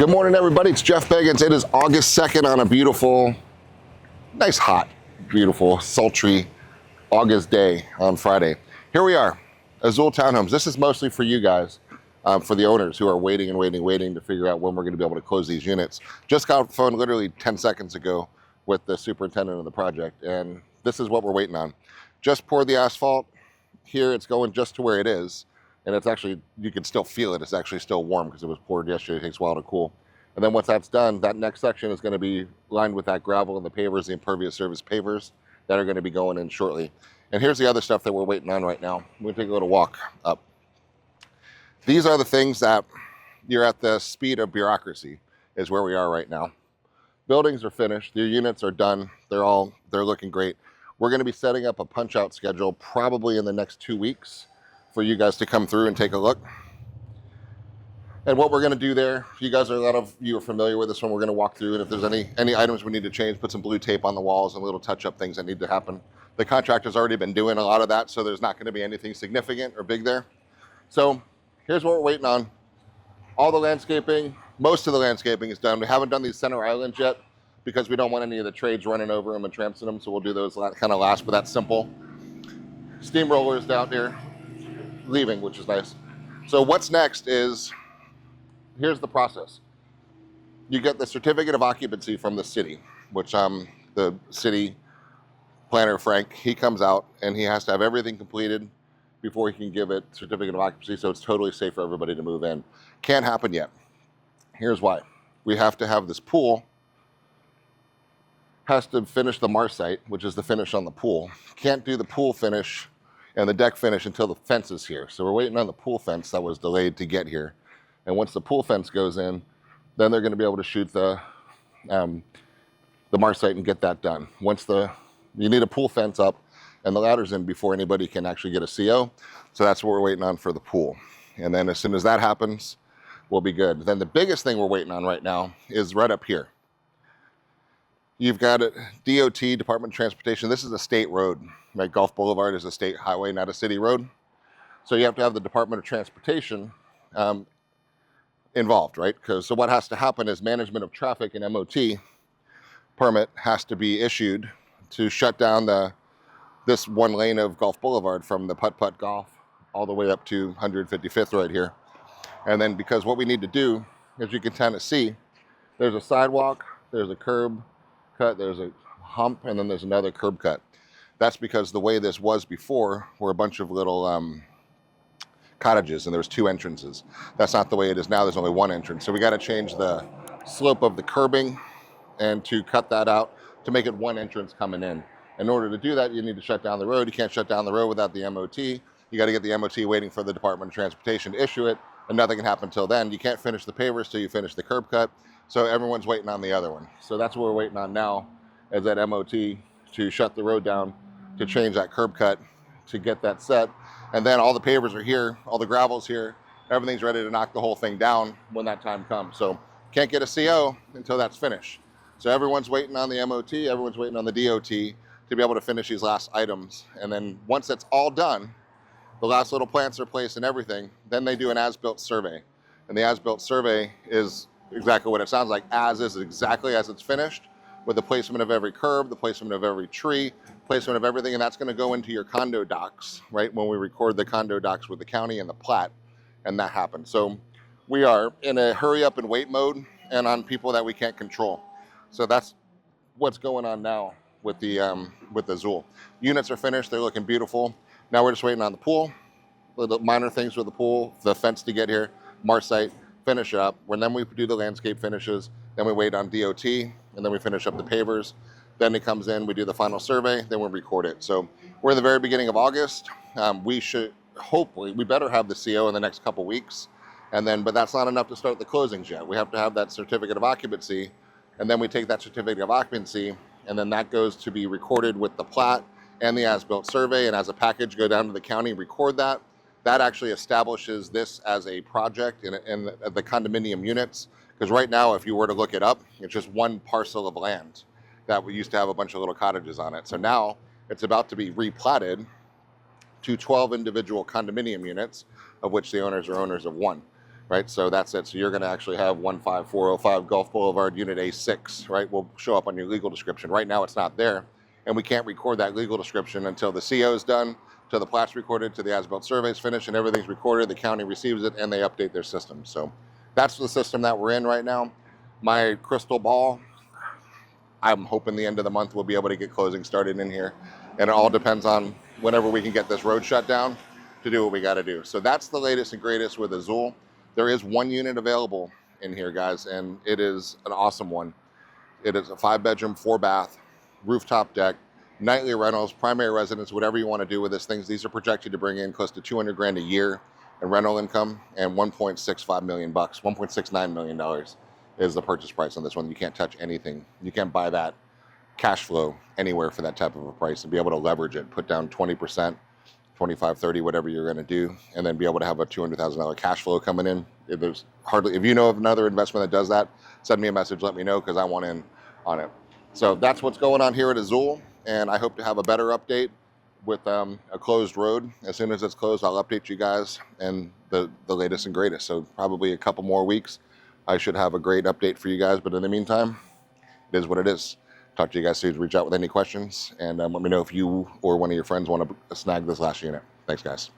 Good morning, everybody. It's Jeff Beggins. It is August 2nd on a beautiful, nice, hot, beautiful, sultry August day on Friday. Here we are, Azul Townhomes. This is mostly for you guys, for the owners who are waiting to figure out when we're going to be able to close these units. Just got off the phone literally 10 seconds ago with the superintendent of the project, and this is what we're waiting on. Just poured the asphalt. Here it's going just to where it is. And it's actually, you can still feel it. It's actually still warm because it was poured yesterday. It takes a while to cool. And then once that's done, that next section is going to be lined with that gravel and the pavers, the impervious surface pavers that are going to be going in shortly. And here's the other stuff that we're waiting on right now. We're going to take a little walk up. These are the things that you're at the speed of bureaucracy is where we are right now. Buildings are finished. Your units are done. They're looking great. We're going to be setting up a punch out schedule probably in the next 2 weeks for you guys to come through and take a look. And what we're going to do there, a lot of you are familiar with this one. We're going to walk through, and if there's any items we need to change, put some blue tape on the walls and little touch-up things that need to happen. The contractor's already been doing a lot of that, so there's not going to be anything significant or big there. So here's what we're waiting on. All the landscaping, most of the landscaping is done. We haven't done these center islands yet because we don't want any of the trades running over them and trampsing them, so we'll do those kind of last, but that's simple. Steamrollers down here leaving, which is nice. So what's next is, here's the process. You get the certificate of occupancy from the city, which the city planner, Frank, he comes out and he has to have everything completed before he can give it certificate of occupancy, so it's totally safe for everybody to move in. Can't happen yet. Here's why. We have to have this pool, has to finish the Marsite, which is the finish on the pool. Can't do the pool finish and the deck finish until the fence is here. So we're waiting on the pool fence that was delayed to get here. And once the pool fence goes in, then they're gonna be able to shoot the Marsite and get that done. You need a pool fence up and the ladder's in before anybody can actually get a CO. So that's what we're waiting on for the pool. And then as soon as that happens, we'll be good. Then the biggest thing we're waiting on right now is right up here. You've got a DOT, Department of Transportation. This is a state road, right? Gulf Boulevard is a state highway, not a city road. So you have to have the Department of Transportation involved, right? So what has to happen is management of traffic and MOT permit has to be issued to shut down this one lane of Gulf Boulevard from the Putt-Putt Golf all the way up to 155th right here. And then because what we need to do, as you can kind of see, there's a sidewalk, there's a curb cut, there's a hump, and then there's another curb cut. That's because the way this was before were a bunch of little cottages, and there was 2 entrances. That's not the way it is now. There's only 1 entrance. So we got to change the slope of the curbing and to cut that out to make it 1 entrance coming in. In order to do that, you need to shut down the road. You can't shut down the road without the MOT. You got to get the MOT waiting for the Department of Transportation to issue it, and nothing can happen until then. You can't finish the pavers till you finish the curb cut. So everyone's waiting on the other one. So that's what we're waiting on now, is that MOT to shut the road down, to change that curb cut, to get that set. And then all the pavers are here, all the gravel's here, everything's ready to knock the whole thing down when that time comes. So can't get a CO until that's finished. So everyone's waiting on the MOT, everyone's waiting on the DOT to be able to finish these last items. And then once that's all done, the last little plants are placed and everything, then they do an as-built survey. And the as-built survey is exactly what it sounds like. As is exactly as it's finished, with the placement of every curb, the placement of every tree, placement of everything, and that's going to go into your condo docs, right? When we record the condo docs with the county and the plat, and that happens. So we are in a hurry up and wait mode, and on people that we can't control. So that's what's going on now with the Azul. Units are finished. They're looking beautiful. Now we're just waiting on the pool, the minor things with the pool, the fence to get here, Marsite, finish it up. When then we do the landscape finishes, then we wait on DOT, and then we finish up the pavers. Then it comes in, we do the final survey, then we record it. So we're in the very beginning of August. We better have the CO in the next couple weeks. But that's not enough to start the closings yet. We have to have that certificate of occupancy, and then we take that certificate of occupancy, and then that goes to be recorded with the plat and the as-built survey, and as a package, go down to the county, record that. That actually establishes this as a project in the condominium units. Because right now, if you were to look it up, it's just one parcel of land that we used to have a bunch of little cottages on it. So now it's about to be replatted to 12 individual condominium units, of which the owners are owners of 1. right? So that's it. So you're going to actually have 15405 Gulf Boulevard, Unit A6, right? Will show up on your legal description. Right now, it's not there, and we can't record that legal description until the CO is done, till the plat's recorded, till the as-built survey is finished, and everything's recorded. The county receives it, and they update their system. So that's the system that we're in right now. My crystal ball, I'm hoping the end of the month we'll be able to get closing started in here, and it all depends on whenever we can get this road shut down to do what we got to do. So that's the latest and greatest with Azul. There is one unit available in here, guys, and it is an awesome one. It is a 5-bedroom, 4-bath, rooftop deck, nightly rentals, primary residence, whatever you want to do with this thing. These are projected to bring in close to 200 grand a year in rental income, and 1.65 million bucks, 1.69 million dollars is the purchase price on this one. You can't touch anything. You can't buy that cash flow anywhere for that type of a price and be able to leverage it, put down 20%, 25, 30, whatever you're going to do, and then be able to have a $200,000 cash flow coming in. If you know of another investment that does that, send me a message, let me know, because I want in on it. So that's what's going on here at Azul, and I hope to have a better update with a closed road. As soon as it's closed, I'll update you guys and the latest and greatest. So probably a couple more weeks, I should have a great update for you guys. But in the meantime, it is what it is. Talk to you guys soon. Reach out with any questions, and let me know if you or one of your friends want to snag this last unit. Thanks, guys.